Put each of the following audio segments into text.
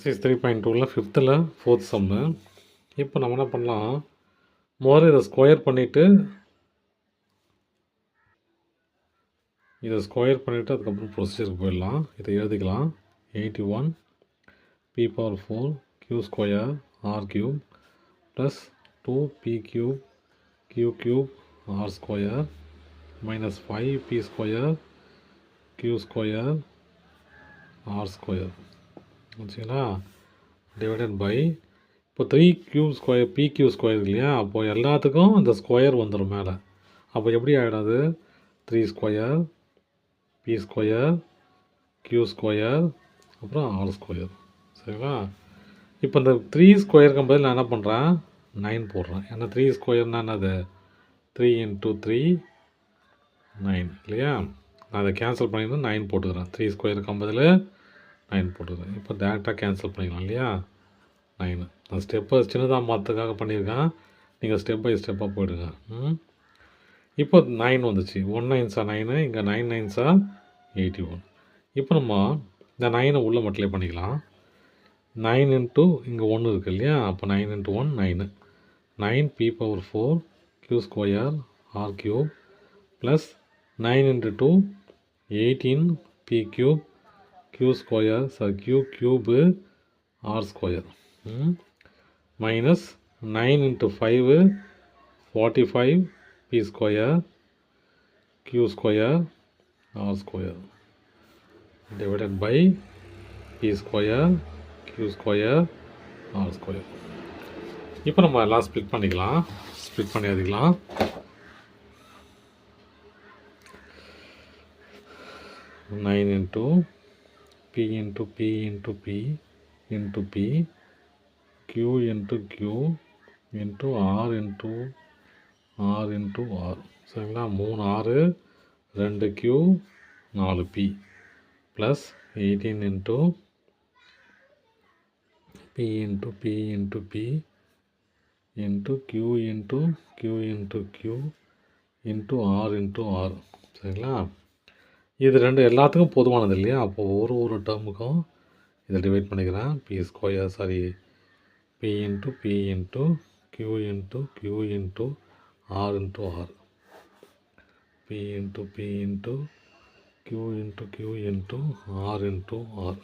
Exercise 3.2ல் 5th fourth சம்மு. இப்போ நம்ம என்ன பண்ணலாம், முதல்ல இதை ஸ்கொயர் பண்ணிவிட்டு அதுக்கப்புறம் ப்ரொசீஜருக்கு போயிடலாம். இதை எழுதிக்கலாம். 81 p⁴ q² r³ plus 2p³ q³ r² minus 5p² q² r². வச்சுங்களா, டிவைடட் பை இப்போ 3q² pq² இல்லையா, அப்போது எல்லாத்துக்கும் இந்த ஸ்கொயர் வந்துடும் மேலே. அப்போ எப்படி ஆகிடும் அது 3² p² q² அப்புறம் r². சரிங்களா, இப்போ இந்த 3² பதில் நான் என்ன பண்ணுறேன் 9 போடுறேன். ஏன்னா 3² என்னது 3 × 3 9 இல்லையா. நான் அதை கேன்சல் பண்ணிட்டு 9 போட்டுக்கிறேன். 3² பதில் 9 போட்டுக்கிறேன். இப்போ டேரெக்டாக கேன்சல் பண்ணிக்கலாம் இல்லையா. 9 நான் ஸ்டெப்பை சின்னதாக மாற்றதுக்காக பண்ணியிருக்கேன். நீங்கள் ஸ்டெப் பை ஸ்டெப்பாக போயிடுங்க. இப்போ 9 வந்துச்சு. 1 9s 9, இங்கே 9 9s 81. இப்போ நம்ம இந்த 9 உள்ளே மல்டிப்ளை பண்ணிக்கலாம். 9 × இங்கே 1 இருக்குது இல்லையா, அப்போ 9 × 1 9 9p⁴ q² r³ plus 9 × 2 18p³ q³ r² minus 9 × 5 45p² q² r² divided by p² q² r². இப்போ நம்ம எல்லாம் ஸ்ப்ளிட் பண்ணிக்கலாம். ஸ்ப்ளிட் பண்ணி எழுதிக்கலாம். Nine into p × p × p × p q × q × r × r × r. சரிங்களா, 3 6 2 q 4 p plus 18 × p × p × p q × q × q r × r. சரிங்களா, இது ரெண்டு எல்லாத்துக்கும் பொதுவானது இல்லையா. அப்போது ஒரு டேர்முக்கும் இதை டிவைட் பண்ணிக்கிறேன். p × p × q × q × r × r p × p × q × r × r.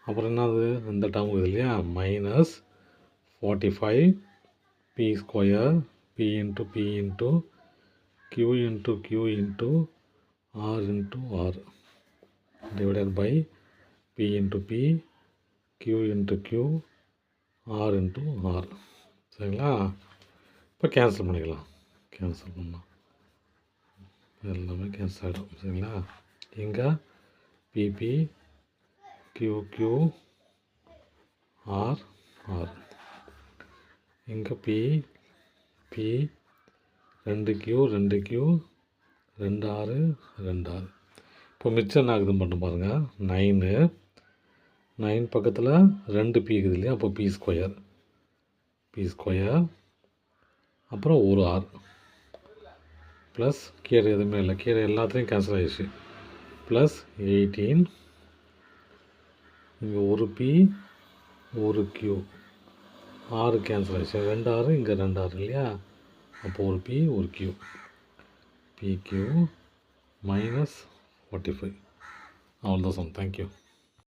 அப்புறம் என்னது இந்த டேர்ம் இது இல்லையா, minus 45 p² p × p × q × q × r × r divided by p × p q × q r × r. சரிங்களா, இப்போ கேன்சல் பண்ணிக்கலாம். கேன்சல் பண்ணலாம், எல்லாமே கேன்சல் ஆகிடும். சரிங்களா, இங்கே pp qq r r, இங்கே p 2q 2q 2 6 2 6. இப்போ மிச்சம் என்ன ஆகுதுன்னு மட்டும் பாருங்கள். 9 பக்கத்தில் 2p இருக்குது இல்லையா, அப்போ p² அப்புறம் ஒரு r ப்ளஸ் கீழே எதுவுமே இல்லை, கீழே எல்லாத்துலேயும் கேன்சல் ஆகிடுச்சு. ப்ளஸ் 18 இங்கே ஒரு p ஒரு q 6 கேன்சல் ஆகிடுச்சு. 2 6 இங்கே 2 6 இல்லையா, அப்போது ஒரு p ஒரு q pq மைனஸ் 45. அவ்வளோதான் சொன்னேன். தேங்க்யூ.